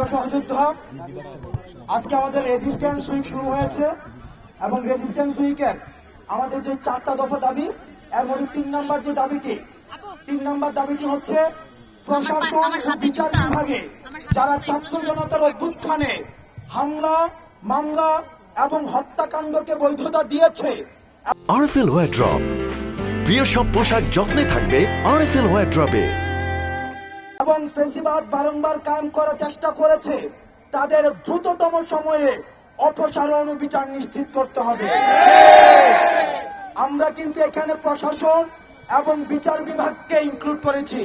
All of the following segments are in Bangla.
প্রিয় সহযোদ্ধা, আজকে আমাদের রেজিস্ট্যান্স উইক শুরু হয়েছে এবং রেজিস্ট্যান্স উইকের আমাদের যে 4টা দফা দাবি, এর মধ্যে 3 নম্বর যে দাবিটি, 3 নম্বর দাবিটি হচ্ছে প্রশাসন ও বিচার বিভাগে যারা ছাত্র জনতার অভ্যুত্থানে হামলা, মামলা এবং হত্যাকাণ্ডকে বৈধতা দিয়েছে। আরএফএল ওয়ারড্রপ, প্রিয় সব পোশাক যত্নে থাকবে আরএফএল ওয়ারড্রপে। এবং ফেসিবাদ বারংবার কায়েম করার চেষ্টা করেছে, তাদের দ্রুততম সময়ে অপসারণ ও বিচার নিশ্চিত করতে হবে। আমরা কিন্তু এখানে প্রশাসন এবং বিচার বিভাগকে ইনক্লুড করেছি,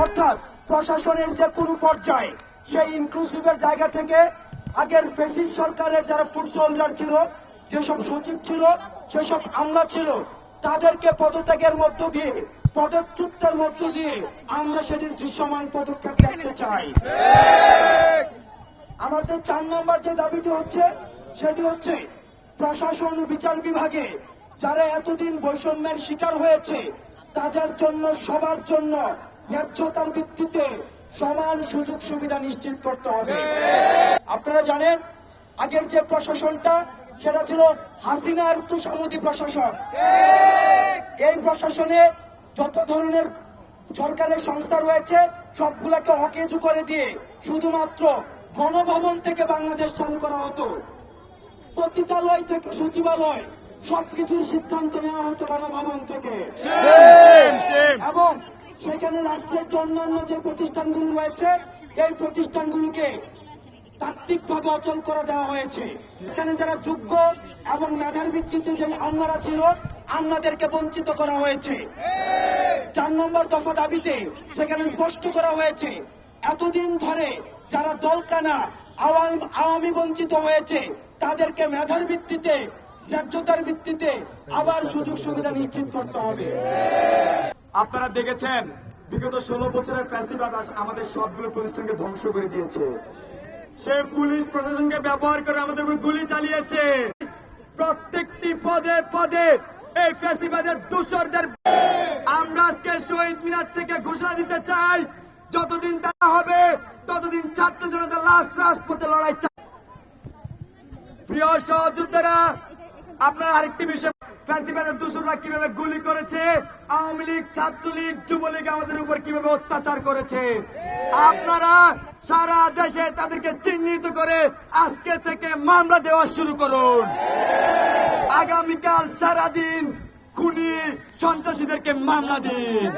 অর্থাৎ প্রশাসনের যে কোনো পর্যায়ে সেই ইনক্লুসিভের জায়গা থেকে আগের ফেসিস্ট সরকারের যারা ফুড সোলজার ছিল, যেসব সচিব ছিল, সেসব আমলা ছিল, তাদেরকে পদত্যাগের মধ্য দিয়ে, পদচ্যুতের মধ্য দিয়ে আমরা সেদিন দৃশ্যমান পদক্ষেপ দেখতে চাই। আমাদের 4 নম্বর যে দাবিটি হচ্ছে, সেটি হচ্ছে প্রশাসন ও বিচার বিভাগে যারা এতদিন বৈষম্যের শিকার হয়েছে, তাদের জন্য, সবার জন্য ন্যায্যতার ভিত্তিতে সমান সুযোগ সুবিধা নিশ্চিত করতে হবে। আপনারা জানেন, আগের যে প্রশাসনটা সেটা ছিল হাসিনার তোষামোদী প্রশাসন। এই প্রশাসনে যত ধরনের সরকারের সংস্থা রয়েছে সবগুলাকে অকেজু করে দিয়ে শুধুমাত্র গণভবন থেকে বাংলাদেশ চালু করা হতো। পতিতালয় থেকে সচিবালয় সবকিছুর সিদ্ধান্ত নেওয়া হতো গণভবন থেকে, এবং সেখানে রাষ্ট্রের যে অন্যান্য যে প্রতিষ্ঠানগুলো রয়েছে, এই প্রতিষ্ঠানগুলোকে তাত্ত্বিকভাবে অচল করে দেওয়া হয়েছে। এখানে যারা যোগ্য এবং মেধার ভিত্তিতে যে আমলারা ছিল, আমলাদেরকে বঞ্চিত করা হয়েছে। 4 নম্বর দফা দাবিতে সেখানে স্পষ্ট করা হয়েছে, এতদিন ধরে যারা দলকানা আওয়ামী বঞ্চিত হয়েছে, তাদেরকে মেধার ভিত্তিতে, ন্যায্যতার ভিত্তিতে আবার সুযোগ সুবিধা নিশ্চিত করতে হবে। আপনারা দেখেছেন বিগত 16 বছরের ফ্যাসিবাদ আমাদের সবগুলো প্রতিষ্ঠানকে ধ্বংস করে দিয়েছে। সে পুলিশ প্রশাসনকে ব্যবহার করে আমাদের উপর গুলি চালিয়েছে। প্রত্যেকটি পদে পদে এই ফ্যাসিবাদের দোসরদের আমরা আজকে শহীদ মিনার থেকে ঘোষণা দিতে চাই, যতদিন তা হবে ততদিন ছাত্র জনতা লাশ রাজপথে লড়াই চাই। প্রিয় সহযোদ্ধারা, আপনারা আরেকটি বিষয়, ফ্যাসিবাদের দোসররা কিভাবে গুলি করেছে, আওয়ামী লীগ, ছাত্রলীগ, যুবলীগ আমাদের উপর কিভাবে অত্যাচার করেছে, আপনারা সারা দেশে তাদেরকে চিহ্নিত করে আজকে থেকে মামলা দেওয়া শুরু করুন। আগামীকাল সারাদিন খুনি সন্ত্রাসীদেরকে মামলা দিন।